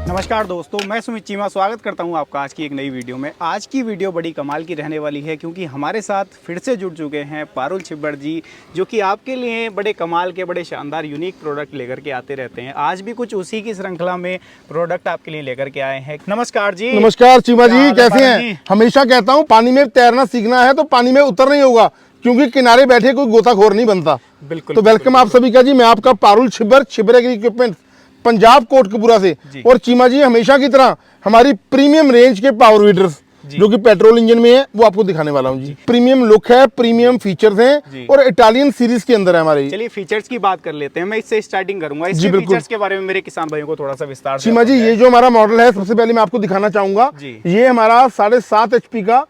नमस्कार दोस्तों, मैं सुमित चीमा स्वागत करता हूं आपका आज की एक नई वीडियो में। आज की वीडियो बड़ी कमाल की रहने वाली है क्योंकि हमारे साथ फिर से जुड़ चुके हैं पारुल छिब्बर जी, जो कि आपके लिए बड़े कमाल के बड़े शानदार यूनिक प्रोडक्ट लेकर के आते रहते हैं। आज भी कुछ उसी की श्रृंखला में प्रोडक्ट आपके लिए लेकर के आए हैं। नमस्कार जी। नमस्कार चीमा जी, कैसे हैं? हमेशा कहता हूँ पानी में तैरना सीखना है तो पानी में उतर नहीं होगा, क्योंकि किनारे बैठे कोई गोताखोर नहीं बनता। बिल्कुल। तो वेलकम आप सभी का जी। मैं आपका पारुल छिब्बर, छिब्बर एग्री इक्विपमेंट, पंजाब कोटकपूरा से। और चीमा जी, हमेशा की तरह हमारी प्रीमियम रेंज के पावर वीडर्स जो कि पेट्रोल इंजन में है वो आपको दिखाने वाला हूँ जी। प्रीमियम लुक है, प्रीमियम फीचर्स हैं और इटालियन सीरीज के अंदर है हमारे। चलिए फीचर्स की बात कर लेते हैं। मैं इससे स्टार्टिंग करूंगा। इसके फीचर्स के बारे में मेरे किसान भाइयों को थोड़ा सा विस्तार से। चीमा जी, ये जो हमारा मॉडल है, सबसे पहले मैं आपको दिखाना चाहूंगा। ये हमारा 7.5 HP का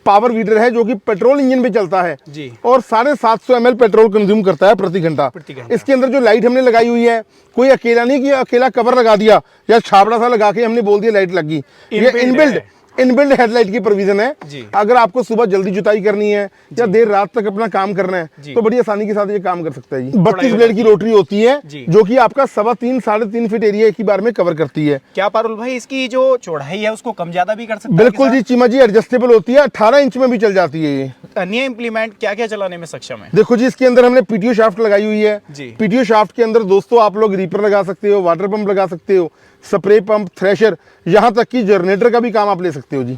पावर वीडर है जो कि पेट्रोल इंजन पे चलता है जी। और 750 ml पेट्रोल कंज्यूम करता है प्रति घंटा। इसके अंदर जो लाइट हमने लगाई हुई है, कोई अकेला नहीं कि अकेला कवर लगा दिया या छाबड़ा सा लगा के हमने बोल दिया लाइट लग गई। ये इनबिल्ड हेडलाइट की प्रोविजन है। अगर आपको सुबह जल्दी जुताई करनी है या देर रात तक अपना काम करना है तो बड़ी आसानी के साथ ये काम कर सकता है जी। 32 ब्लेड की रोटरी होती है जो कि आपका 3.25 साढ़े 3 फीट एरिया एक ही बार में कवर करती है। क्या पारुल भाई, इसकी जो चौड़ाई है उसको कम ज्यादा भी कर सकते हैं? बिल्कुल जी चीमा जी, एडजस्टेबल होती है, 18 इंच में भी चल जाती है ये। अन्य इंप्लीमेंट क्या क्या चलाने में सक्षम है? देखो जी, इसके अंदर हमने पीटीओ शाफ्ट लगाई हुई है। पीटीओ शाफ्ट के अंदर दोस्तों आप लोग रीपर लगा सकते हो, वाटर पंप लगा सकते हो, स्प्रे पंप, थ्रेशर, यहाँ तक कि जनरेटर का भी काम आप ले सकते हो जी।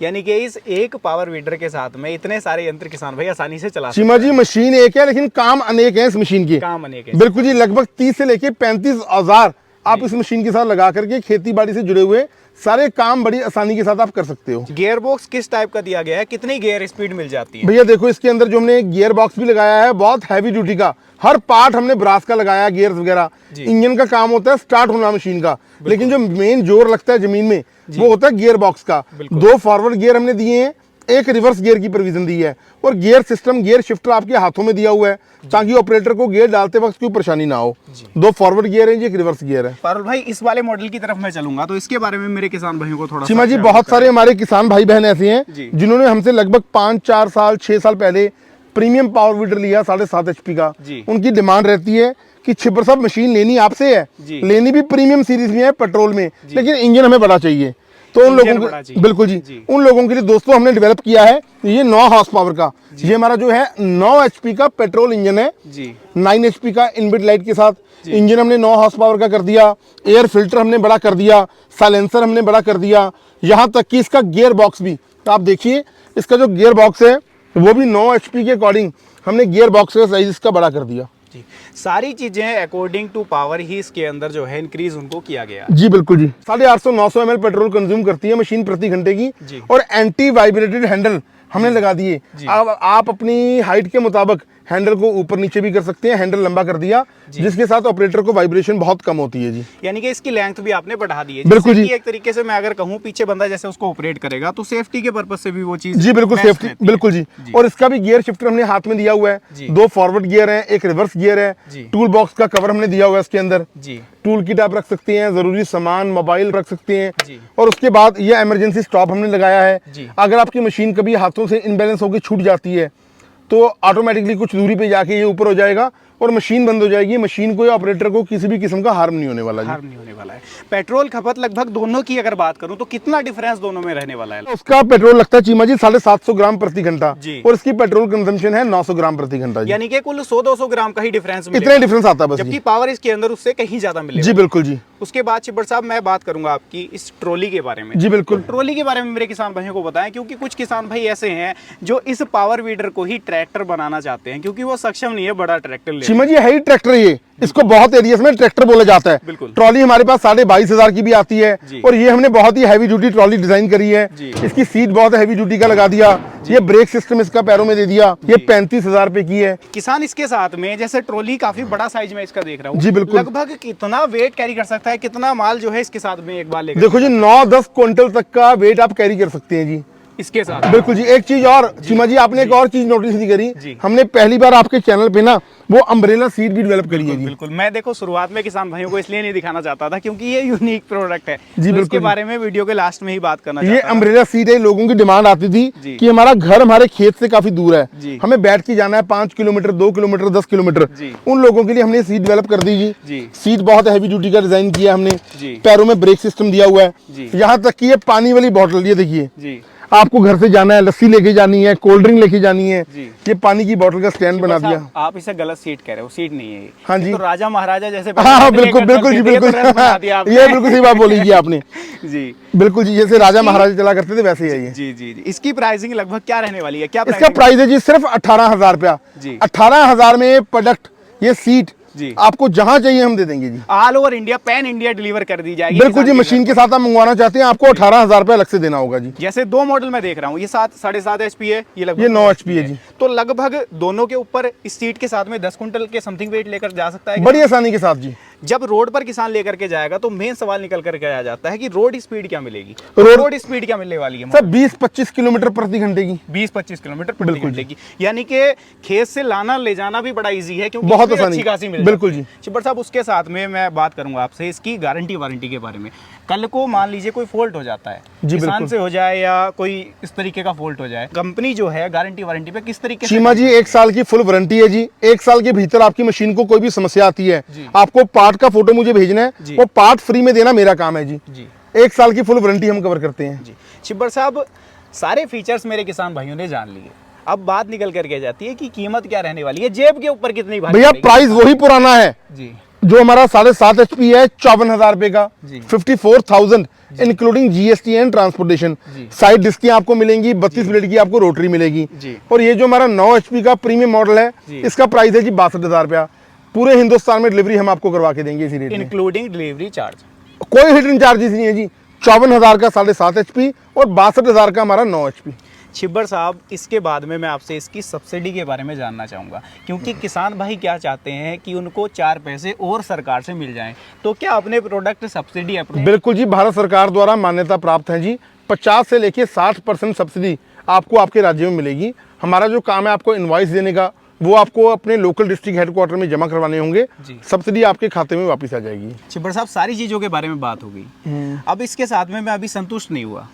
यानी कि इस एक पावर वीडर के साथ में इतने सारे यंत्र किसान भाई आसानी से चला सकते हैं। चीमा जी, मशीन एक है लेकिन काम अनेक है इस मशीन के। काम अनेक है। बिल्कुल जी, लगभग 30 से लेके 35 औजार आप इस मशीन के साथ लगा करके खेती बाड़ी से जुड़े हुए सारे काम बड़ी आसानी के साथ आप कर सकते हो। गियर बॉक्स किस टाइप का दिया गया है? कितनी गियर स्पीड मिल जाती है? भैया देखो, इसके अंदर जो हमने गियर बॉक्स भी लगाया है बहुत हैवी ड्यूटी का, हर पार्ट हमने ब्रास का लगाया है, गियर्स वगैरह। इंजन का काम होता है स्टार्ट होना मशीन का, लेकिन जो मेन जोर लगता है जमीन में वो होता है गियर बॉक्स का। 2 फॉरवर्ड गियर हमने दिए हैं, एक रिवर्स गियर की प्रोविजन दी है और गियर सिस्टम, गियर शिफ्टर आपके हाथों में दिया हुआ है ताकि ऑपरेटर को गियर डालते वक्त कोई परेशानी ना हो। 2 फॉरवर्ड गियर है, एक रिवर्स गियर है। पारुल भाई, इस वाले मॉडल की तरफ मैं चलूंगा तो इसके बारे में मेरे किसान भाइयों को थोड़ा। चीमा जी, बहुत सारे हमारे किसान भाई बहन ऐसे हैं जिन्होंने हमसे लगभग 5-4 साल 6 साल पहले प्रीमियम पावर वीडर लिया 7.5 HP का। उनकी डिमांड रहती है कि छिब्बर साहब मशीन लेनी आपसे है, लेनी भी प्रीमियम सीरीज में है पेट्रोल में, लेकिन इंजन हमें बड़ा चाहिए। तो उन लोगों को बिल्कुल जी, उन लोगों के लिए दोस्तों हमने डेवलप किया है ये 9 हॉर्स पावर का। ये हमारा जो है 9 HP का पेट्रोल इंजन है, 9 HP का इनबिल्ट लाइट के साथ। इंजन हमने 9 हॉर्स पावर का कर दिया, एयर फिल्टर हमने बड़ा कर दिया, साइलेंसर हमने बड़ा कर दिया, यहाँ तक कि इसका गियर बॉक्स भी आप देखिए, इसका जो गियर बॉक्स है वो भी 9 HP के अकॉर्डिंग हमने गियर बॉक्स का साइज इसका बड़ा कर दिया जी। सारी चीजें अकॉर्डिंग टू पावर ही इसके अंदर जो है इंक्रीज उनको किया गया जी। बिल्कुल जी, 850-900 ml पेट्रोल कंज्यूम करती है मशीन प्रति घंटे की और एंटी वाइब्रेटेड हैंडल हमने लगा दिए। अब आप अपनी हाइट के मुताबिक हैंडल को ऊपर नीचे भी कर सकते हैं, हैंडल लंबा कर दिया जिसके साथ ऑपरेटर को वाइब्रेशन बहुत कम होती है जी। यानी कि इसकी लेंथ भी आपने बढ़ा दी है। बिल्कुल जी। एक तरीके से मैं अगर कहूँ पीछे बंदा जैसे उसको ऑपरेट करेगा तो सेफ्टी के पर्पज से भी वो चीज जी बिल्कुल सेफ्टी, बिल्कुल जी। और इसका भी गियर शिफ्टर हमने हाथ में दिया हुआ है, 2 फॉरवर्ड गियर है, एक रिवर्स गियर है, टूल बॉक्स का कवर हमने दिया हुआ है इसके अंदर। टूल किट आप रख सकते हैं, जरूरी सामान, मोबाइल रख सकते हैं। और उसके बाद ये इमरजेंसी स्टॉप हमने लगाया है। अगर आपकी मशीन कभी हाथों से इनबैलेंस होकर छूट जाती है तो ऑटोमेटिकली कुछ दूरी पे जाके ये ऊपर हो जाएगा और मशीन बंद हो जाएगी। मशीन को या ऑपरेटर को किसी भी किस्म का हार्म नहीं होने वाला है। पेट्रोल खपत लगभग दोनों की अगर बात करूं तो कितना डिफरेंस दोनों में रहने वाला है? उसका पेट्रोल लगता है चीमा जी 750 ग्राम प्रति घंटा और इसकी पेट्रोल कंजम्पशन है 900 ग्राम प्रति घंटा। यानी कि कुल 100-200 ग्राम का ही डिफरेंस, इतना डिफरेंस आता है बस, जबकि पावर इसके अंदर उससे कहीं ज्यादा मिलेगा। जी बिल्कुल जी। उसके बाद छिब्बर साहब मैं बात करूंगा आपकी इस ट्रॉली के बारे में। जी बिल्कुल। ट्रॉली के बारे में मेरे किसान भाइयों को बताएं, क्योंकि कुछ किसान भाई ऐसे हैं जो इस पावर वीडर को ही ट्रैक्टर बनाना चाहते हैं क्योंकि वो सक्षम नहीं है बड़ा ट्रैक्टर लेने। चीमा जी, है ही ट्रैक्टर ये, इसको बहुत एरियाज में ट्रैक्टर बोला जाता है। ट्रॉली हमारे पास 22,500 की भी आती है और ये हमने बहुत ही हैवी ड्यूटी ट्रॉली डिजाइन करी है। इसकी सीट बहुत हैवी ड्यूटी का लगा दिया, ये ब्रेक सिस्टम इसका पैरों में दे दिया, ये 35,000 रुपए की है। किसान इसके साथ में जैसे ट्रॉली काफी बड़ा साइज में इसका देख रहा हूँ। जी बिल्कुल। लगभग कितना वेट कैरी कर सकता है, कितना माल जो है इसके साथ में एक बार लेकर? देखो जी, 9-10 क्विंटल तक का वेट आप कैरी कर सकते हैं जी। इसके साथ। बिल्कुल जी। एक चीज और चीमा जी, आपने एक और चीज नोटिस नहीं करी, जी। हमने पहली बार आपके चैनल पे ना वो अम्ब्रेला सीट भी डेवलप करी है जी। बिल्कुल। मैं देखो शुरुआत में किसान भाइयों को इसलिए नहीं दिखाना चाहता था क्योंकि ये यूनिक प्रोडक्ट है जी, तो इसके बिल्कुल। बारे में वीडियो के लास्ट में ही बात करना ये चाहता था। अम्ब्रेला सीट है, लोगों की डिमांड आती थी जी। कि हमारा घर हमारे खेत से काफी दूर जी। है, हमें बैठ के जाना है 5 किलोमीटर, 2 किलोमीटर, 10 किलोमीटर, जी। उन लोगों के लिए हमने सीट डेवलप कर दी जी। जी। सीट बहुत हैवी ड्यूटी का डिजाइन किया हमने, जी। पैरों में ब्रेक सिस्टम दिया हुआ जी। है, यहाँ तक कि ये पानी वाली बॉटल, ये देखिए, जी। आपको घर से जाना है, लस्सी लेके जानी है, कोल्ड ड्रिंक लेके जानी है, जी। ये पानी की बोतल का स्टैंड बना दिया। आप इसे गलत सीट कह रहे हो, सीट नहीं है ये। हाँ ये जी। तो राजा महाराजा जैसे हाँ बिल्कुल बिल्कुल जी, बिल्कुल ये बिल्कुल सही बात बोली जी आपने। जी बिल्कुल जी, जैसे राजा महाराजा चला करते थे वैसे ही है ये। जी जी जी। इसकी प्राइसिंग लगभग क्या रहने वाली है, क्या इसका प्राइसिंग? प्राइस है जी सिर्फ 18,000 रुपया। जी। 18,000 में ये प्रोडक्ट, ये सीट जी। आपको जहां चाहिए हम दे देंगे जी। All over India, pan India deliver कर दी जाएगी। बिल्कुल जी, किसान मशीन के साथ आप मंगवाना चाहते हैं, आपको 18,000 रुपया अलग से देना होगा जी। जैसे दो मॉडल मैं देख रहा हूँ, ये 7.5 HP है, ये लगभग ये 9 HP है जी। तो लगभग दोनों के ऊपर इस सीट के साथ में 10 कुंटल के समथिंग वेट लेकर जा सकता है। बड़ी आसानी के साथ जी। जब रोड पर किसान लेकर के जाएगा तो मेन सवाल निकल करके आ जाता है कि रोड स्पीड क्या मिलेगी, रोड- रोड स्पीड क्या मिलने वाली है? सर 20-25 किलोमीटर प्रति घंटे की। 20-25 किलोमीटर प्रति बिल्कुल घंटे की, यानी कि खेत से लाना ले जाना भी बड़ा इजी है क्योंकि बहुत speed आसानी। अच्छी खासी मिल बिल्कुल जाती है। जी। चिब्बर साहब, उसके साथ में मैं बात करूंगा आपसे इसकी गारंटी वारंटी के बारे में। कल को मान लीजिए कोई फॉल्ट हो जाता है, जी, किसान बिल्कुल। से हो जाए या कोई इस तरीके का फॉल्ट हो जाए, कंपनी जो है गारंटी वारंटी पे किस तरीके से? चीमा जी 1 साल की फुल वारंटी है जी। 1 साल के भीतर आपकी मशीन को कोई भी समस्या आती है, जी। आपको पार्ट का फोटो मुझे भेजना है, जी। वो पार्ट फ्री में देना मेरा काम है जी। जी 1 साल की फुल वारंटी हम कवर करते हैं जी। चिब्बर साहब, सारे फीचर्स मेरे किसान भाइयों ने जान लिए, अब बात निकल करके आ जाती है कि कीमत क्या रहने वाली है, जेब के ऊपर कितनी भारी भैया। पड़ेगी? प्राइस वही पुराना है जी जो हमारा 7.5 HP है, 54,000 रुपए का, जी। 54,000 इंक्लूडिंग GST एंड ट्रांसपोर्टेशन। जी। साइड डिस्क आपको मिलेंगी, 32 ब्लेड की आपको रोटरी मिलेगी। जी। और ये जो हमारा 9 HP का प्रीमियम मॉडल है, जी। इसका प्राइस है जी 62,000 रुपया। पूरे हिंदुस्तान में डिलीवरी हम आपको करवा के देंगे इसी रेट में, इंक्लूडिंग डिलीवरी चार्ज। कोई हिडन चार्जेस नहीं है जी। 54,000 का 7.5 HP और 62,000 का हमारा 9 HP। छिब्बर साहब, इसके बाद में मैं आपसे इसकी सब्सिडी के बारे में जानना चाहूँगा क्योंकि किसान भाई क्या चाहते हैं कि उनको 4 पैसे और सरकार से मिल जाएं, तो क्या अपने प्रोडक्ट सब्सिडी अपने? बिल्कुल जी, भारत सरकार द्वारा मान्यता प्राप्त है जी। 50 से लेके 60% सब्सिडी आपको आपके राज्य में मिलेगी। हमारा जो काम है आपको इनवॉइस देने का, वो आपको अपने लोकल डिस्ट्रिक्ट हेडक्वार्टर में जमा करवाने होंगे, सब्सिडी आपके खाते में वापस आ जाएगी। छिब्बर साहब, सारी चीज़ों के बारे में बात हो गई, अब इसके साथ में मैं अभी संतुष्ट नहीं हुआ।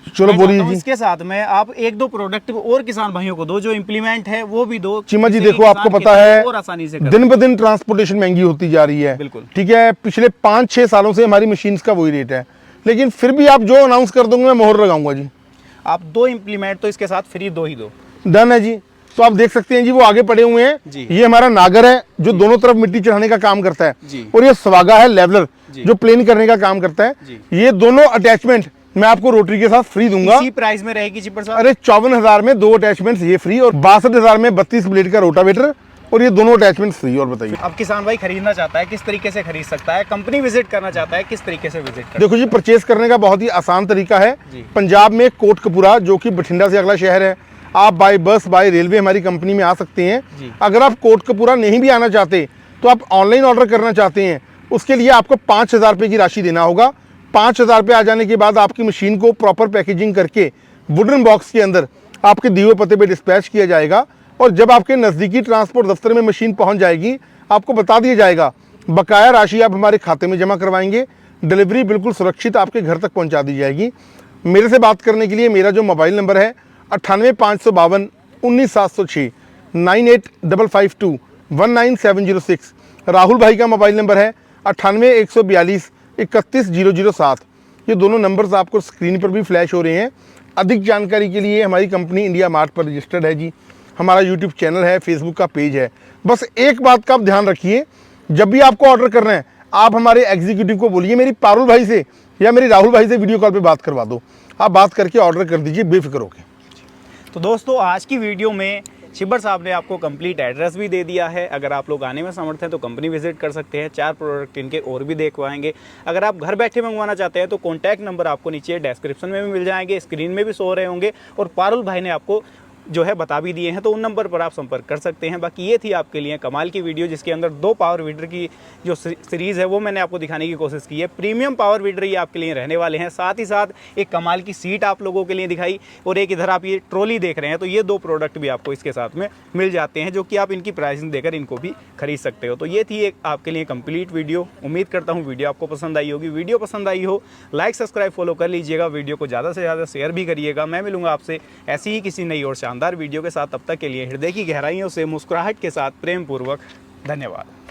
चलो मैं बोलिए चाहता हूं जी। इसके साथ में आप 1-2 प्रोडक्ट और किसान भाइयों को दो, जो इम्प्लीमेंट है वो भी दो। चीमा जी जिससे देखो, कि आपको किसान पता खेती है और आसानी से कर दिन ब दिन ट्रांसपोर्टेशन महंगी होती जा रही है। बिल्कुल। ठीक है, पिछले 5-6 सालों से हमारी मशीन्स का वही रेट है, लेकिन फिर भी आप जो अनाउंस कर दोगे मैं मोहर लगाऊंगा जी। आप 2 इम्प्लीमेंट तो इसके साथ फ्री दो ही दो। डन है जी। तो आप देख सकते हैं जी, वो आगे पड़े हुए हैं जी। ये हमारा नागर है जो दोनों तरफ मिट्टी चढ़ाने का काम करता है, जी। और ये स्वागा है लेवलर जी। जो प्लेन करने का काम करता है। जी। ये दोनों अटैचमेंट मैं आपको रोटरी के साथ फ्री दूंगा। इसी प्राइस में रहेगी छिब्बर साहब? अरे 54,000 में 2 अटैचमेंट्स ये फ्री, और 62,000 में 32 ब्लेड का रोटावेटर, और ये दोनों अटैचमेंट्स फ्री। और बताइए, अब किसान भाई खरीदना चाहता है, किस तरीके से खरीद सकता है? कंपनी विजिट करना चाहता है, किस तरीके से विजिट कर? देखो जी, परचेज करने का बहुत ही आसान तरीका है। जी। पंजाब में कोटकपुरा, जो कि बठिंडा से अगला शहर है, आप बाय बस बाय रेलवे हमारी कंपनी में आ सकते हैं। जी। अगर आप कोटकपुरा नहीं भी आना चाहते तो आप ऑनलाइन ऑर्डर करना चाहते हैं, उसके लिए आपको 5,000 रुपये की राशि देना होगा। 5,000 रुपये आ जाने के बाद आपकी मशीन को प्रॉपर पैकेजिंग करके वुडन बॉक्स के अंदर आपके दिए हुए पते पे डिस्पैच किया जाएगा, और जब आपके नज़दीकी ट्रांसपोर्ट दफ्तर में मशीन पहुंच जाएगी, आपको बता दिया जाएगा, बकाया राशि आप हमारे खाते में जमा करवाएंगे, डिलीवरी बिल्कुल सुरक्षित आपके घर तक पहुंचा दी जाएगी। मेरे से बात करने के लिए मेरा जो मोबाइल नंबर है 98,552 19,706, 98,552 19,706। राहुल भाई का मोबाइल नंबर है 98,142 31,007। ये दोनों नंबर्स आपको स्क्रीन पर भी फ्लैश हो रहे हैं। अधिक जानकारी के लिए हमारी कंपनी इंडिया मार्ट पर रजिस्टर्ड है जी। हमारा यूट्यूब चैनल है, फेसबुक का पेज है। बस एक बात का आप ध्यान रखिए, जब भी आपको ऑर्डर करना है आप हमारे एग्जीक्यूटिव को बोलिए मेरी पारुल भाई से या मेरी राहुल भाई से वीडियो कॉल पे बात करवा दो। आप बात करके ऑर्डर कर दीजिए बेफिक्र होकर। तो दोस्तों, आज की वीडियो में छिब्बर साहब ने आपको कंप्लीट एड्रेस भी दे दिया है। अगर आप लोग आने में समर्थ हैं तो कंपनी विजिट कर सकते हैं। 4 प्रोडक्ट इनके और भी देखवाएंगे। अगर आप घर बैठे मंगवाना चाहते हैं तो कॉन्टैक्ट नंबर आपको नीचे डिस्क्रिप्शन में भी मिल जाएंगे, स्क्रीन में भी शो हो रहे होंगे, और पारुल भाई ने आपको जो है बता भी दिए हैं, तो उन नंबर पर आप संपर्क कर सकते हैं। बाकी ये थी आपके लिए कमाल की वीडियो, जिसके अंदर 2 पावर वीडर की जो सीरीज़ है वो मैंने आपको दिखाने की कोशिश की है। प्रीमियम पावर वीडर ये आपके लिए रहने वाले हैं, साथ ही साथ एक कमाल की सीट आप लोगों के लिए दिखाई, और एक इधर आप ये ट्रॉली देख रहे हैं, तो ये 2 प्रोडक्ट भी आपको इसके साथ में मिल जाते हैं, जो कि आप इनकी प्राइसिंग देकर इनको भी खरीद सकते हो। तो ये थी एक आपके लिए कंप्लीट वीडियो। उम्मीद करता हूँ वीडियो आपको पसंद आई होगी। वीडियो पसंद आई हो लाइक सब्सक्राइब फॉलो कर लीजिएगा, वीडियो को ज़्यादा से ज़्यादा शेयर भी करिएगा। मैं मिलूंगा आपसे ऐसी ही किसी नई और शानदार वीडियो के साथ। तब तक के लिए हृदय की गहराइयों से मुस्कुराहट के साथ प्रेम पूर्वक धन्यवाद।